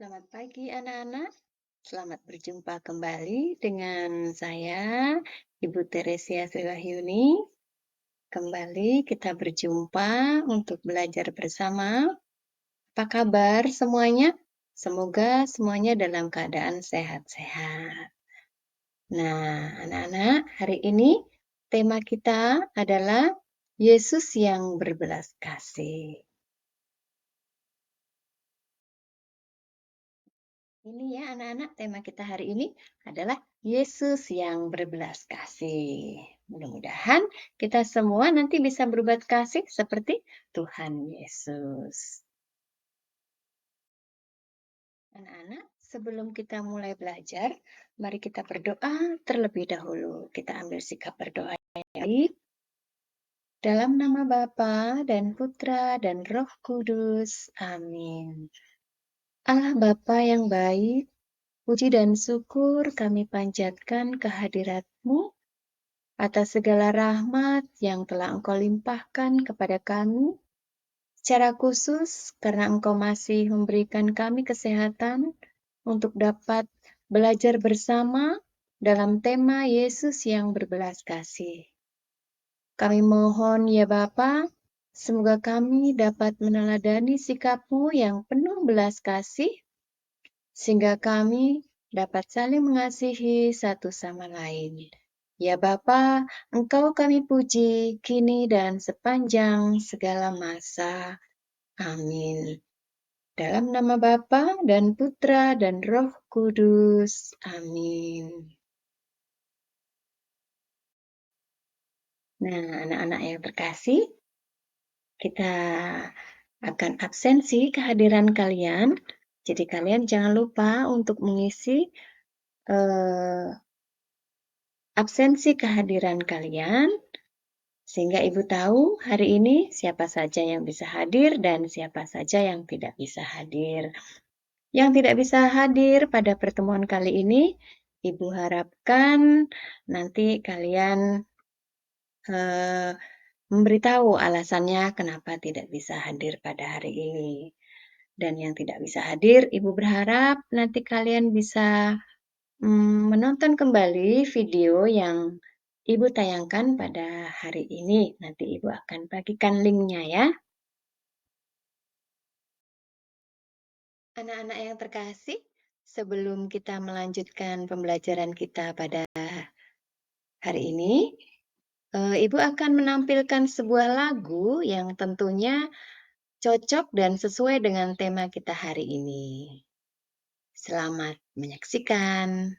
Selamat pagi anak-anak, selamat berjumpa kembali dengan saya, Ibu Teresia Sriwahyuni. Kembali kita berjumpa untuk belajar bersama. Apa kabar semuanya? Semoga semuanya dalam keadaan sehat-sehat. Nah, anak-anak, hari ini tema kita adalah Yesus yang berbelas kasih. Ini ya anak-anak, tema kita hari ini adalah Yesus yang berbelas kasih. Mudah-mudahan kita semua nanti bisa berbuat kasih seperti Tuhan Yesus. Anak-anak, sebelum kita mulai belajar, mari kita berdoa terlebih dahulu. Kita ambil sikap berdoa yang baik. Dalam nama Bapa dan Putra dan Roh Kudus. Amin. Allah Bapa yang baik, puji dan syukur kami panjatkan kehadirat-Mu atas segala rahmat yang telah Engkau limpahkan kepada kami, secara khusus karena Engkau masih memberikan kami kesehatan untuk dapat belajar bersama dalam tema Yesus yang berbelas kasih. Kami mohon ya Bapa, semoga kami dapat meneladani sikap-Mu yang penuh belas kasih, sehingga kami dapat saling mengasihi satu sama lain. Ya Bapa, Engkau kami puji kini dan sepanjang segala masa. Amin. Dalam nama Bapa dan Putra dan Roh Kudus. Amin. Nah, anak-anak yang terkasih, kita akan absensi kehadiran kalian. Jadi kalian jangan lupa untuk mengisi absensi kehadiran kalian, sehingga Ibu tahu hari ini siapa saja yang bisa hadir dan siapa saja yang tidak bisa hadir. Yang tidak bisa hadir pada pertemuan kali ini, Ibu harapkan nanti kalian memberitahu alasannya kenapa tidak bisa hadir pada hari ini. Dan yang tidak bisa hadir, Ibu berharap nanti kalian bisa menonton kembali video yang Ibu tayangkan pada hari ini. Nanti Ibu akan bagikan linknya ya. Anak-anak yang terkasih, sebelum kita melanjutkan pembelajaran kita pada hari ini, Ibu akan menampilkan sebuah lagu yang tentunya cocok dan sesuai dengan tema kita hari ini. Selamat menyaksikan.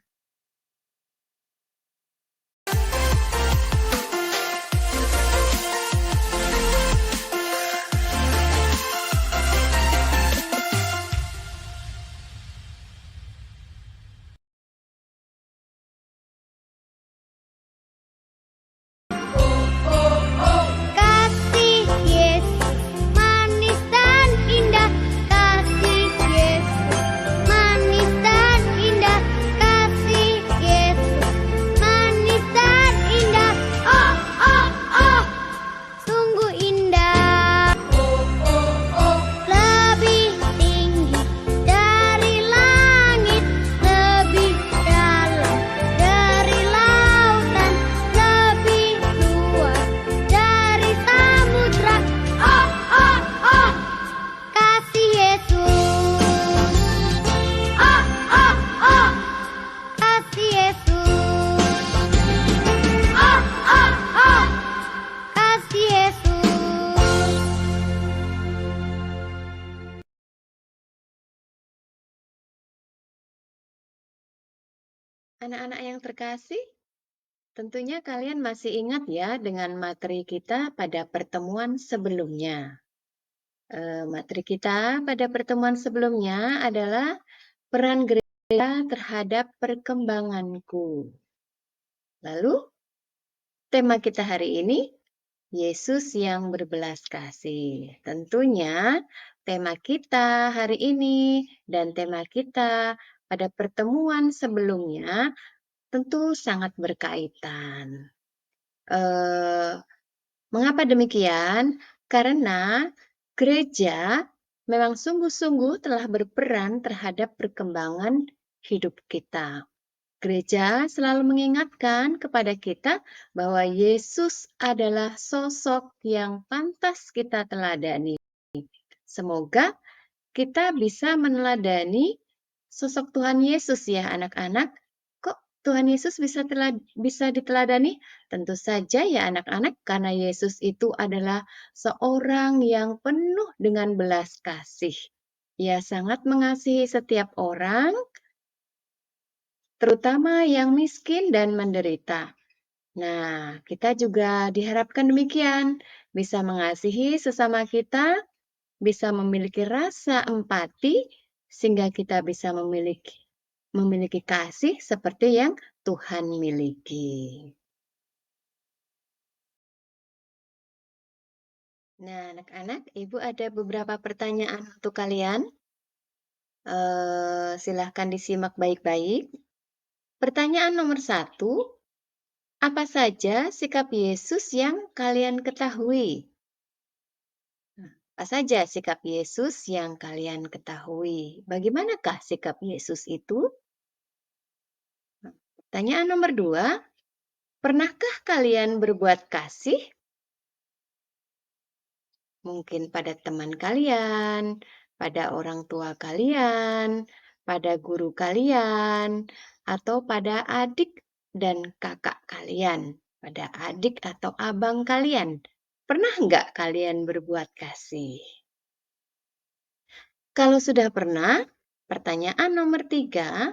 Kasih Yesus manis dan indah, kasih Yesus manis dan indah, kasih Anak-anak yang terkasih, tentunya kalian masih ingat ya dengan materi kita pada pertemuan sebelumnya. Materi kita pada pertemuan sebelumnya adalah peran gereja terhadap perkembanganku. Lalu, tema kita hari ini, Yesus yang berbelas kasih. Tentunya tema kita hari ini dan tema kita pada pertemuan sebelumnya tentu sangat berkaitan. Mengapa demikian? Karena gereja memang sungguh-sungguh telah berperan terhadap perkembangan hidup kita. Gereja selalu mengingatkan kepada kita bahwa Yesus adalah sosok yang pantas kita teladani. Semoga kita bisa meneladani sosok Tuhan Yesus ya anak-anak. Kok Tuhan Yesus bisa diteladani? Tentu saja ya anak-anak, karena Yesus itu adalah seorang yang penuh dengan belas kasih. Ia sangat mengasihi setiap orang, terutama yang miskin dan menderita. Nah, kita juga diharapkan demikian, bisa mengasihi sesama kita, bisa memiliki rasa empati, sehingga kita bisa memiliki kasih seperti yang Tuhan miliki. Nah, anak-anak, Ibu ada beberapa pertanyaan untuk kalian. Silahkan disimak baik-baik. Pertanyaan nomor 1, apa saja sikap Yesus yang kalian ketahui? Apa saja sikap Yesus yang kalian ketahui? Bagaimanakah sikap Yesus itu? Pertanyaan nomor 2, pernahkah kalian berbuat kasih? Mungkin pada teman kalian, pada orang tua kalian, pada guru kalian, atau pada adik dan kakak kalian, pada adik atau abang kalian. Pernah nggak kalian berbuat kasih? Kalau sudah pernah, pertanyaan nomor 3,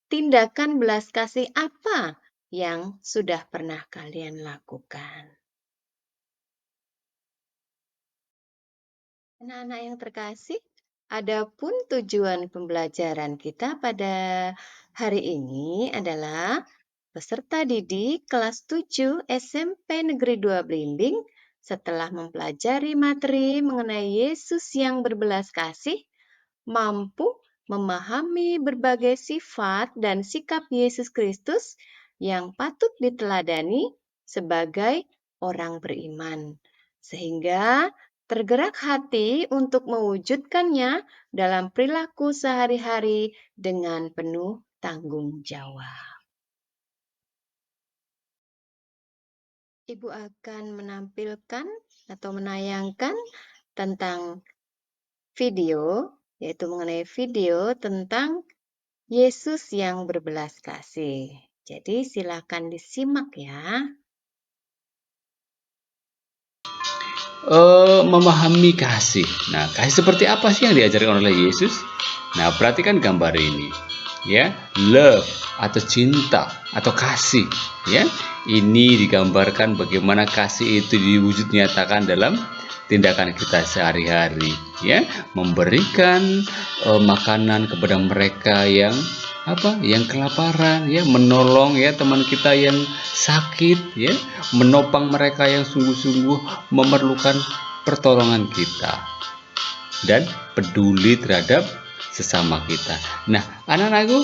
tindakan belas kasih apa yang sudah pernah kalian lakukan? Anak-anak yang terkasih, adapun tujuan pembelajaran kita pada hari ini adalah peserta didik kelas 7 SMP Negeri 2 Blimbing setelah mempelajari materi mengenai Yesus yang berbelas kasih, mampu memahami berbagai sifat dan sikap Yesus Kristus yang patut diteladani sebagai orang beriman, sehingga tergerak hati untuk mewujudkannya dalam perilaku sehari-hari dengan penuh tanggung jawab. Ibu akan menampilkan atau menayangkan tentang video, yaitu mengenai video tentang Yesus yang berbelas kasih. Jadi silakan disimak ya. Memahami kasih. Nah, kasih seperti apa sih yang diajarkan oleh Yesus? Nah, perhatikan gambar ini. Ya, love atau cinta atau kasih, ya. Ini digambarkan bagaimana kasih itu diwujud nyatakan dalam tindakan kita sehari-hari, ya. Memberikan makanan kepada mereka yang yang kelaparan, ya, menolong ya teman kita yang sakit, ya, menopang mereka yang sungguh-sungguh memerlukan pertolongan kita, dan peduli terhadap sesama kita. Nah, anak-anakku,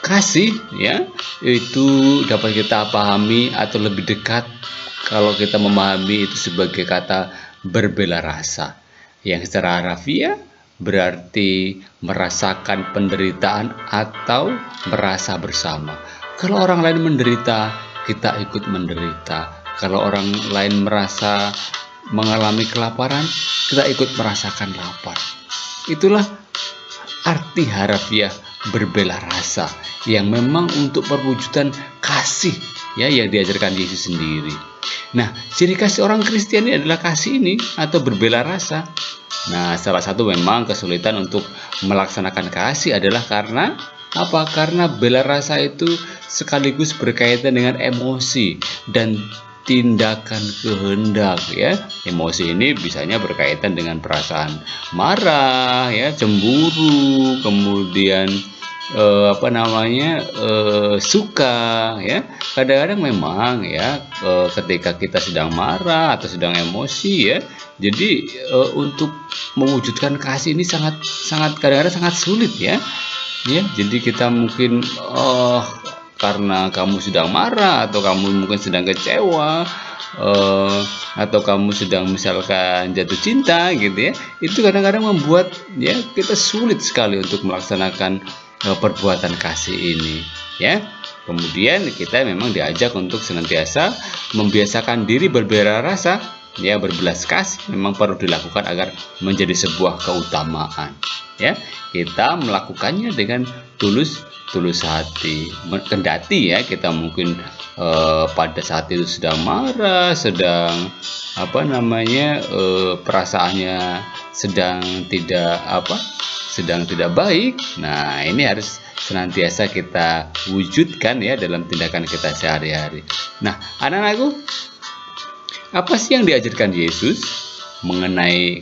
kasih ya itu dapat kita pahami atau lebih dekat kalau kita memahami itu sebagai kata berbela rasa, yang secara harafiah berarti merasakan penderitaan atau merasa bersama. Kalau orang lain menderita, kita ikut menderita. Kalau orang lain merasa mengalami kelaparan, kita ikut merasakan lapar. Itulah arti harafiah berbela rasa yang memang untuk perwujudan kasih ya yang diajarkan Yesus sendiri. Nah, ciri kasih orang Kristen ini adalah kasih ini atau berbela rasa. Nah, salah satu memang kesulitan untuk melaksanakan kasih adalah karena Apa? Karena bela rasa itu sekaligus berkaitan dengan emosi dan tindakan kehendak ya. Emosi ini bisanya berkaitan dengan perasaan marah ya, cemburu, kemudian suka ya. Kadang-kadang memang ya ketika kita sedang marah atau sedang emosi ya, jadi untuk mewujudkan kasih ini sangat sangat kadang-kadang sangat sulit ya. Ya, jadi kita mungkin karena kamu sedang marah atau kamu mungkin sedang kecewa atau kamu sedang misalkan jatuh cinta gitu ya, itu kadang-kadang membuat ya kita sulit sekali untuk melaksanakan perbuatan kasih ini ya. Kemudian kita memang diajak untuk senantiasa membiasakan diri berbela rasa ya, berbelas kasih memang perlu dilakukan agar menjadi sebuah keutamaan ya. Kita melakukannya dengan tulus hati, kendati ya kita mungkin pada saat itu sedang marah, sedang perasaannya sedang tidak baik. Nah, ini harus senantiasa kita wujudkan ya dalam tindakan kita sehari-hari. Nah, anak-anakku, apa sih yang diajarkan Yesus mengenai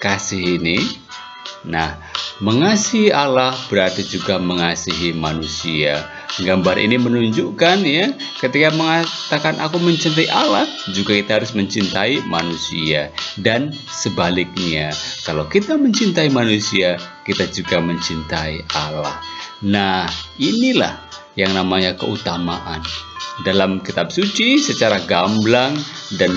kasih ini? Nah, mengasihi Allah berarti juga mengasihi manusia. Gambar ini menunjukkan ya, ketika mengatakan aku mencintai Allah, juga kita harus mencintai manusia. Dan sebaliknya, kalau kita mencintai manusia, kita juga mencintai Allah. Nah, inilah yang namanya keutamaan. Dalam kitab suci secara gamblang dan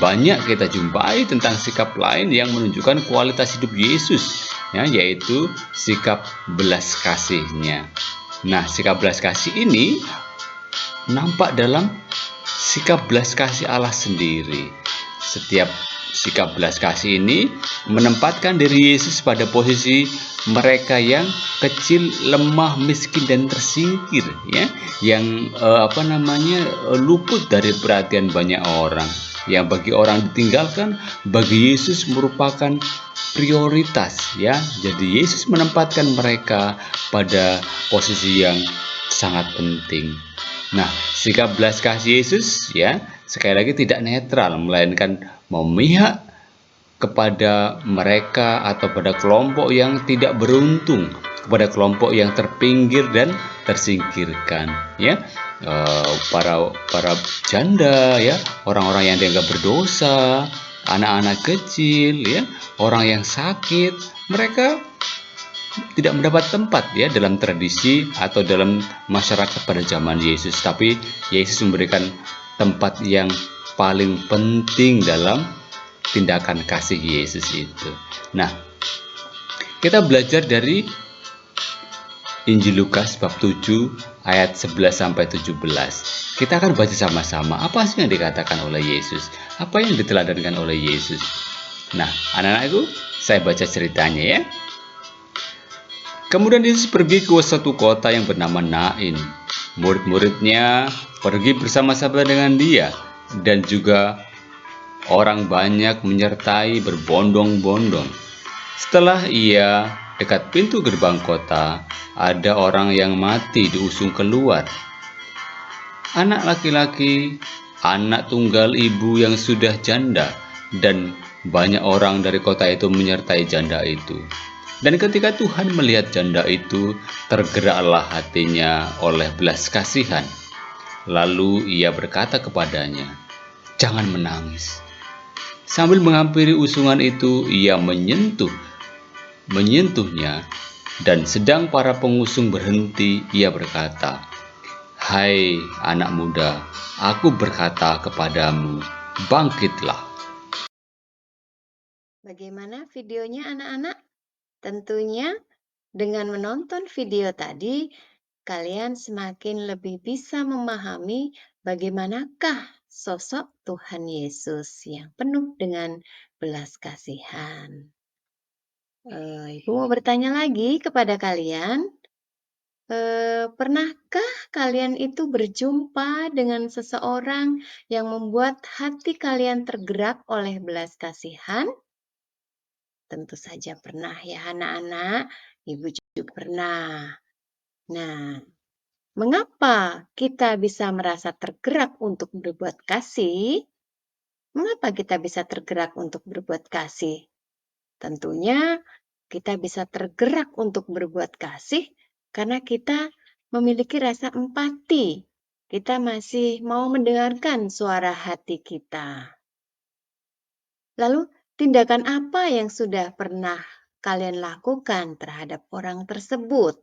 banyak kita jumpai tentang sikap lain yang menunjukkan kualitas hidup Yesus ya, yaitu sikap belas kasihnya. Nah, sikap belas kasih ini nampak dalam sikap belas kasih Allah sendiri. Setiap sikap belas kasih ini menempatkan diri Yesus pada posisi mereka yang kecil, lemah, miskin dan tersingkir ya, yang luput dari perhatian banyak orang. Yang bagi orang ditinggalkan, bagi Yesus merupakan prioritas ya. Jadi Yesus menempatkan mereka pada posisi yang sangat penting. Nah, sikap belas kasih Yesus ya, sekali lagi tidak netral, melainkan memihak kepada mereka atau pada kelompok yang tidak beruntung, kepada kelompok yang terpinggir dan tersingkirkan ya. Para janda ya, orang-orang yang dianggap berdosa, anak-anak kecil ya, orang yang sakit, mereka tidak mendapat tempat ya dalam tradisi atau dalam masyarakat pada zaman Yesus, tapi Yesus memberikan tempat yang paling penting dalam tindakan kasih Yesus itu. Nah, kita belajar dari Injil Lukas bab 7 ayat 11 sampai 17. Kita akan baca sama-sama apa sih yang dikatakan oleh Yesus, apa yang diteladankan oleh Yesus. Nah, anak-anakku, saya baca ceritanya ya. Kemudian Yesus pergi ke suatu kota yang bernama Nain. Murid-muridnya pergi bersama-sama dengan dia, dan juga orang banyak menyertai berbondong-bondong. Setelah ia dekat pintu gerbang kota, ada orang yang mati diusung keluar. Anak laki-laki, anak tunggal ibu yang sudah janda, dan banyak orang dari kota itu menyertai janda itu. Dan ketika Tuhan melihat janda itu, tergeraklah hatinya oleh belas kasihan. Lalu ia berkata kepadanya, "Jangan menangis." Sambil menghampiri usungan itu, ia menyentuhnya, dan sedang para pengusung berhenti, ia berkata, "Hai anak muda, aku berkata kepadamu, bangkitlah." Bagaimana videonya anak-anak? Tentunya dengan menonton video tadi, kalian semakin lebih bisa memahami bagaimanakah sosok Tuhan Yesus yang penuh dengan belas kasihan. Ibu mau bertanya lagi kepada kalian, pernahkah kalian itu berjumpa dengan seseorang yang membuat hati kalian tergerak oleh belas kasihan? Tentu saja pernah ya anak-anak, Ibu juga pernah. Nah, mengapa kita bisa merasa tergerak untuk berbuat kasih? Mengapa kita bisa tergerak untuk berbuat kasih? Tentunya kita bisa tergerak untuk berbuat kasih karena kita memiliki rasa empati. Kita masih mau mendengarkan suara hati kita. Lalu, tindakan apa yang sudah pernah kalian lakukan terhadap orang tersebut?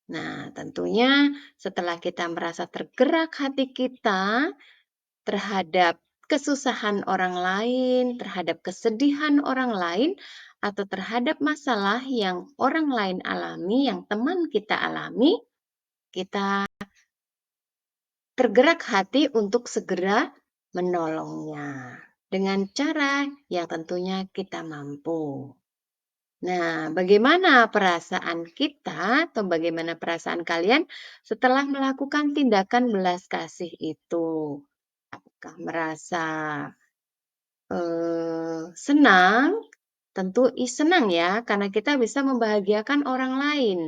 Nah, tentunya setelah kita merasa tergerak hati kita terhadap kesusahan orang lain, terhadap kesedihan orang lain, atau terhadap masalah yang orang lain alami, yang teman kita alami, kita tergerak hati untuk segera menolongnya dengan cara yang tentunya kita mampu. Nah, bagaimana perasaan kita atau bagaimana perasaan kalian setelah melakukan tindakan belas kasih itu? Apakah merasa senang? Tentu senang ya, karena kita bisa membahagiakan orang lain.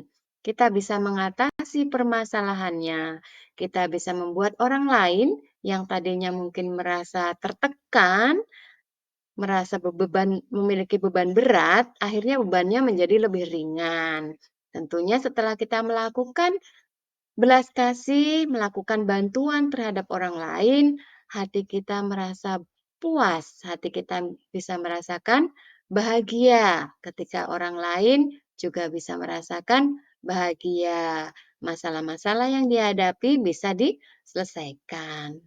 Kita bisa mengatasi permasalahannya. Kita bisa membuat orang lain yang tadinya mungkin merasa tertekan, merasa memiliki beban berat, akhirnya bebannya menjadi lebih ringan. Tentunya setelah kita melakukan belas kasih, melakukan bantuan terhadap orang lain, hati kita merasa puas, hati kita bisa merasakan bahagia ketika orang lain juga bisa merasakan bahagia. Masalah-masalah yang dihadapi bisa diselesaikan.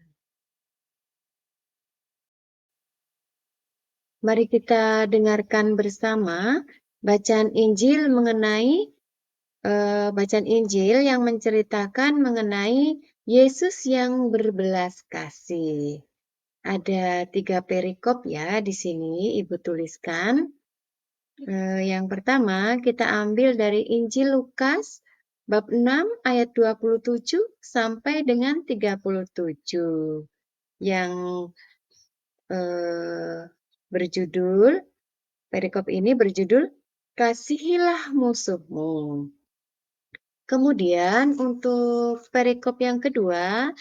Mari kita dengarkan bersama bacaan Injil bacaan Injil yang menceritakan mengenai Yesus yang berbelas kasih. Ada 3 perikop ya di sini Ibu tuliskan. Yang pertama kita ambil dari Injil Lukas bab 6 ayat 27 sampai dengan 37 yang perikop ini berjudul Kasihilah Musuhmu. Kemudian untuk perikop yang kedua,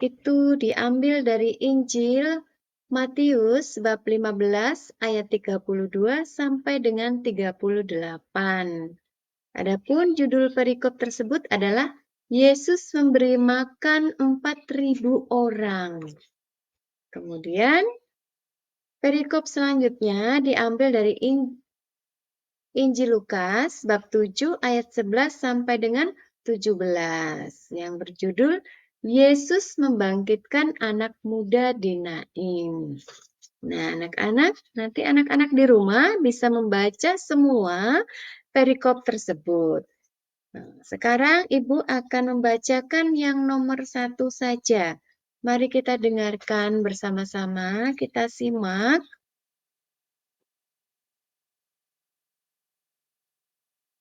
itu diambil dari Injil Matius bab 15 ayat 32 sampai dengan 38. Adapun judul perikop tersebut adalah Yesus memberi makan 4.000 orang. Kemudian perikop selanjutnya diambil dari Injil Lukas bab 7 ayat 11 sampai dengan 17 yang berjudul Yesus membangkitkan anak muda di Naim. Nah, anak-anak, nanti anak-anak di rumah bisa membaca semua perikop tersebut. Nah, sekarang Ibu akan membacakan yang nomor 1 saja. Mari kita dengarkan bersama-sama, kita simak.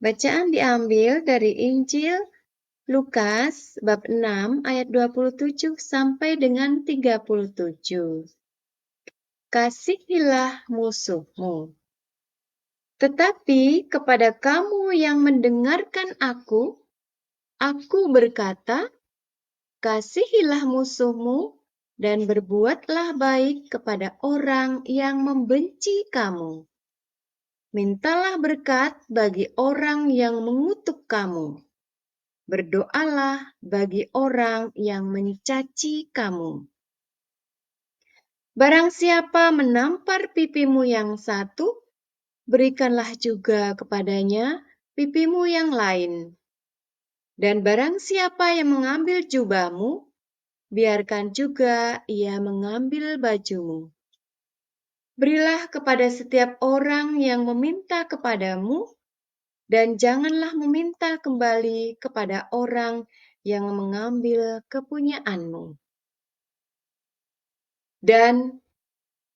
Bacaan diambil dari Injil Lukas bab 6 ayat 27 sampai dengan 37. Kasihilah musuhmu. Tetapi kepada kamu yang mendengarkan aku berkata, kasihilah musuhmu dan berbuatlah baik kepada orang yang membenci kamu. Mintalah berkat bagi orang yang mengutuk kamu. Berdoalah bagi orang yang mencaci kamu. Barang siapa menampar pipimu yang satu, berikanlah juga kepadanya pipimu yang lain. Dan barang siapa yang mengambil jubahmu, biarkan juga ia mengambil bajumu. Berilah kepada setiap orang yang meminta kepadamu, dan janganlah meminta kembali kepada orang yang mengambil kepunyaanmu. Dan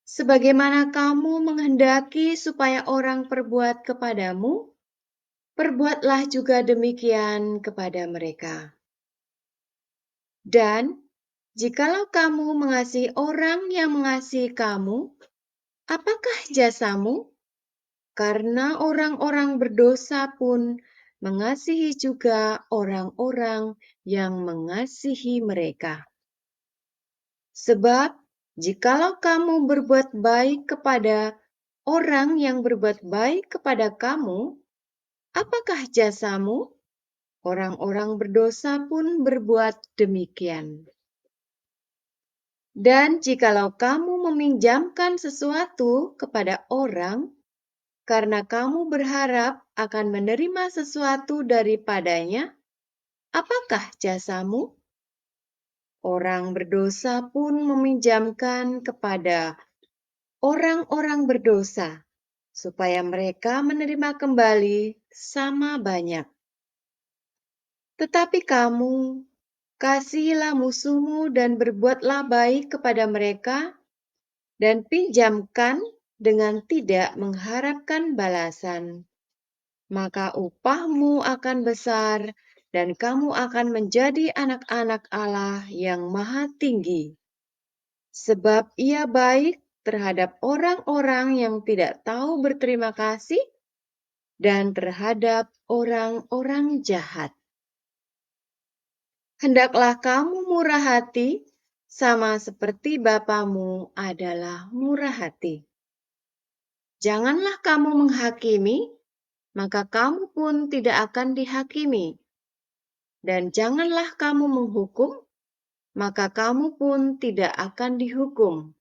sebagaimana kamu menghendaki supaya orang perbuat kepadamu, perbuatlah juga demikian kepada mereka. Dan jikalau kamu mengasihi orang yang mengasihi kamu, apakah jasamu? Karena orang-orang berdosa pun mengasihi juga orang-orang yang mengasihi mereka. Sebab jikalau kamu berbuat baik kepada orang yang berbuat baik kepada kamu, apakah jasamu? Orang-orang berdosa pun berbuat demikian. Dan jikalau kamu meminjamkan sesuatu kepada orang, karena kamu berharap akan menerima sesuatu daripadanya, apakah jasamu? Orang berdosa pun meminjamkan kepada orang-orang berdosa, supaya mereka menerima kembali sama banyak. Tetapi kamu, kasihilah musuhmu dan berbuatlah baik kepada mereka, dan pinjamkan dengan tidak mengharapkan balasan. Maka upahmu akan besar, dan kamu akan menjadi anak-anak Allah yang Maha Tinggi. Sebab Ia baik terhadap orang-orang yang tidak tahu berterima kasih dan terhadap orang-orang jahat. Hendaklah kamu murah hati, sama seperti Bapamu adalah murah hati. Janganlah kamu menghakimi, maka kamu pun tidak akan dihakimi. Dan janganlah kamu menghukum, maka kamu pun tidak akan dihukum.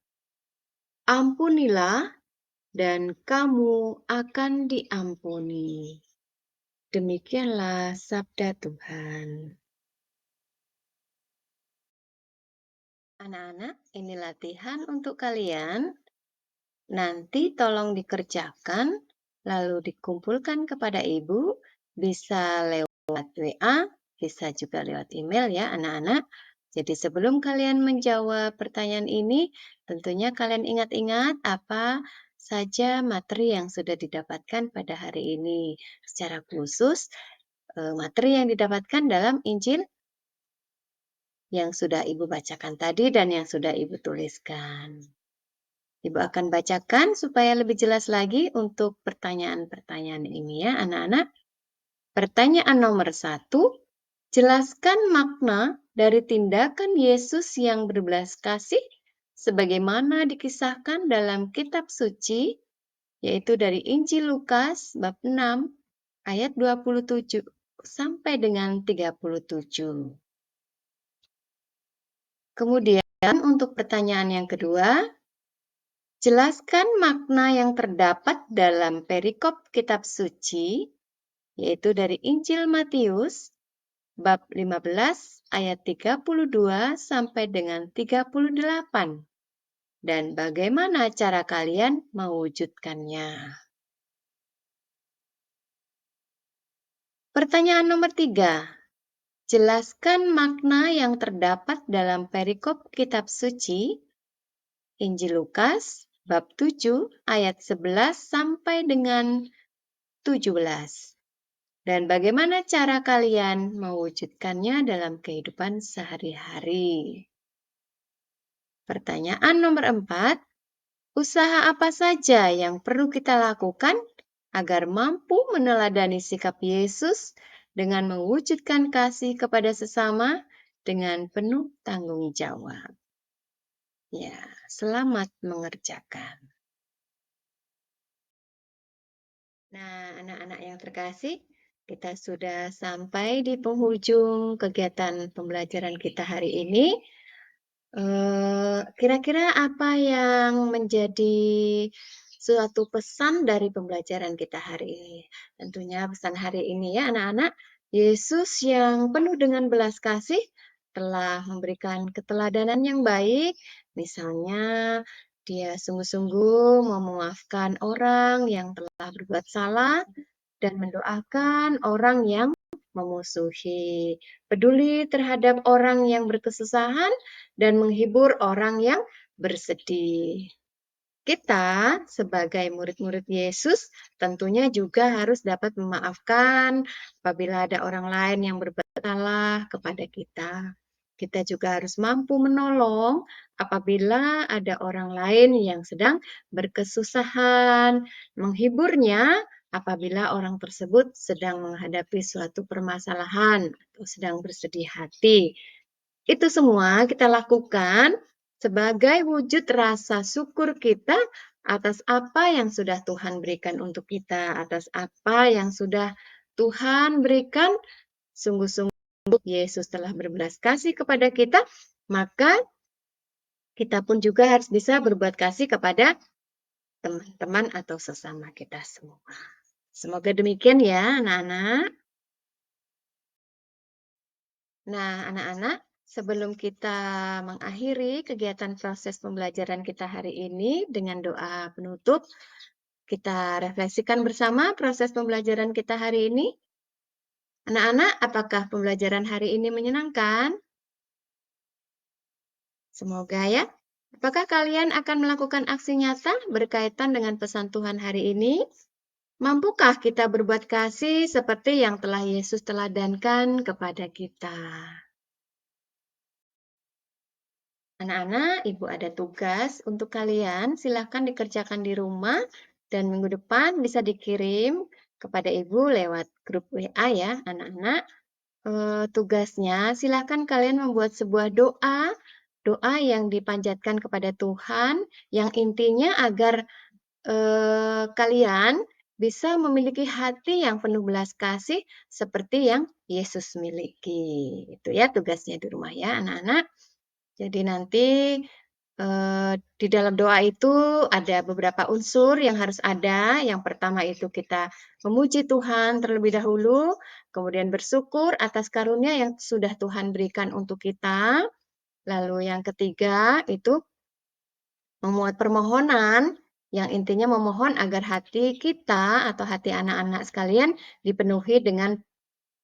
Ampunilah, dan kamu akan diampuni. Demikianlah sabda Tuhan. Anak-anak, ini latihan untuk kalian. Nanti tolong dikerjakan, lalu dikumpulkan kepada ibu, bisa lewat WA, bisa juga lewat email ya anak-anak. Jadi sebelum kalian menjawab pertanyaan ini, tentunya kalian ingat-ingat apa saja materi yang sudah didapatkan pada hari ini. Secara khusus, materi yang didapatkan dalam Injil yang sudah Ibu bacakan tadi dan yang sudah Ibu tuliskan. Ibu akan bacakan supaya lebih jelas lagi untuk pertanyaan-pertanyaan ini ya anak-anak. Pertanyaan nomor 1, jelaskan makna dari tindakan Yesus yang berbelas kasih sebagaimana dikisahkan dalam kitab suci, yaitu dari Injil Lukas bab 6 ayat 27 sampai dengan 37. Kemudian untuk pertanyaan yang kedua, jelaskan makna yang terdapat dalam perikop kitab suci, yaitu dari Injil Matius, bab 15 ayat 32 sampai dengan 38. Dan bagaimana cara kalian mewujudkannya? Pertanyaan nomor 3. Jelaskan makna yang terdapat dalam perikop kitab suci, Injil Lukas, bab 7, ayat 11 sampai dengan 17. Dan bagaimana cara kalian mewujudkannya dalam kehidupan sehari-hari? Pertanyaan nomor 4. Usaha apa saja yang perlu kita lakukan agar mampu meneladani sikap Yesus dengan mewujudkan kasih kepada sesama dengan penuh tanggung jawab? Ya, selamat mengerjakan. Nah, anak-anak yang terkasih, kita sudah sampai di penghujung kegiatan pembelajaran kita hari ini. Kira-kira apa yang menjadi suatu pesan dari pembelajaran kita hari ini? Tentunya pesan hari ini ya anak-anak, Yesus yang penuh dengan belas kasih telah memberikan keteladanan yang baik. Misalnya, dia sungguh-sungguh memaafkan orang yang telah berbuat salah dan mendoakan orang yang memusuhi, peduli terhadap orang yang berkesusahan, dan menghibur orang yang bersedih. Kita sebagai murid-murid Yesus tentunya juga harus dapat memaafkan apabila ada orang lain yang berbuat salah kepada kita. Kita juga harus mampu menolong apabila ada orang lain yang sedang berkesusahan, menghiburnya apabila orang tersebut sedang menghadapi suatu permasalahan atau sedang bersedih hati. Itu semua kita lakukan sebagai wujud rasa syukur kita atas apa yang sudah Tuhan berikan untuk kita, atas apa yang sudah Tuhan berikan. Sungguh-sungguh Yesus telah berbelas kasih kepada kita, maka kita pun juga harus bisa berbuat kasih kepada teman-teman atau sesama kita semua. Semoga demikian ya, anak-anak. Nah, anak-anak, sebelum kita mengakhiri kegiatan proses pembelajaran kita hari ini dengan doa penutup, kita refleksikan bersama proses pembelajaran kita hari ini. Anak-anak, apakah pembelajaran hari ini menyenangkan? Semoga ya. Apakah kalian akan melakukan aksi nyata berkaitan dengan pesan Tuhan hari ini? Mampukah kita berbuat kasih seperti yang telah Yesus teladankan kepada kita? Anak-anak, Ibu ada tugas untuk kalian. Silahkan dikerjakan di rumah dan minggu depan bisa dikirim kepada Ibu lewat grup WA ya, anak-anak. Tugasnya silahkan kalian membuat sebuah doa, doa yang dipanjatkan kepada Tuhan, yang intinya agar kalian bisa memiliki hati yang penuh belas kasih seperti yang Yesus miliki. Itu ya tugasnya di rumah ya anak-anak. Jadi nanti di dalam doa itu ada beberapa unsur yang harus ada. Yang pertama itu kita memuji Tuhan terlebih dahulu, kemudian bersyukur atas karunia yang sudah Tuhan berikan untuk kita. Lalu yang ketiga itu memuat permohonan yang intinya memohon agar hati kita atau hati anak-anak sekalian dipenuhi dengan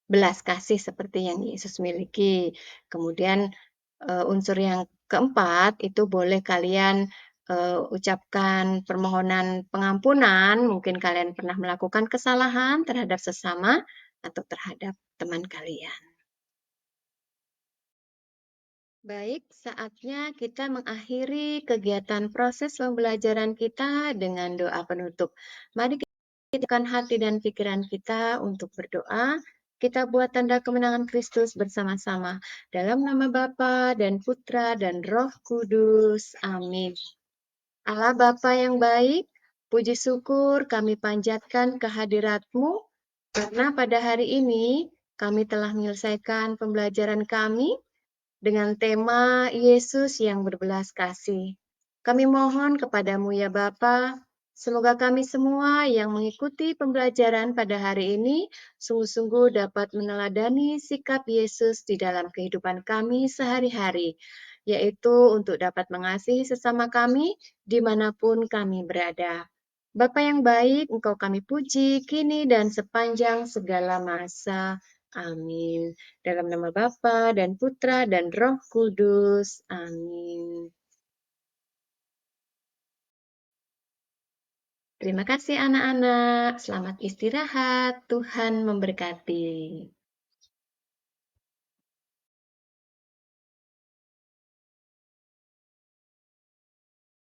belas kasih seperti yang Yesus miliki. Kemudian unsur yang keempat itu boleh kalian ucapkan permohonan pengampunan, mungkin kalian pernah melakukan kesalahan terhadap sesama atau terhadap teman kalian. Baik, saatnya kita mengakhiri kegiatan proses pembelajaran kita dengan doa penutup. Mari kita siapkan hati dan pikiran kita untuk berdoa. Kita buat tanda kemenangan Kristus bersama-sama. Dalam nama Bapa dan Putra dan Roh Kudus. Amin. Allah Bapa yang baik, puji syukur kami panjatkan kehadirat-Mu karena pada hari ini kami telah menyelesaikan pembelajaran kami dengan tema Yesus yang berbelas kasih. Kami mohon kepadamu ya Bapa, semoga kami semua yang mengikuti pembelajaran pada hari ini sungguh-sungguh dapat meneladani sikap Yesus di dalam kehidupan kami sehari-hari, yaitu untuk dapat mengasihi sesama kami dimanapun kami berada. Bapa yang baik, Engkau kami puji kini dan sepanjang segala masa. Amin. Dalam nama Bapa dan Putra dan Roh Kudus. Amin. Terima kasih anak-anak. Selamat istirahat. Tuhan memberkati.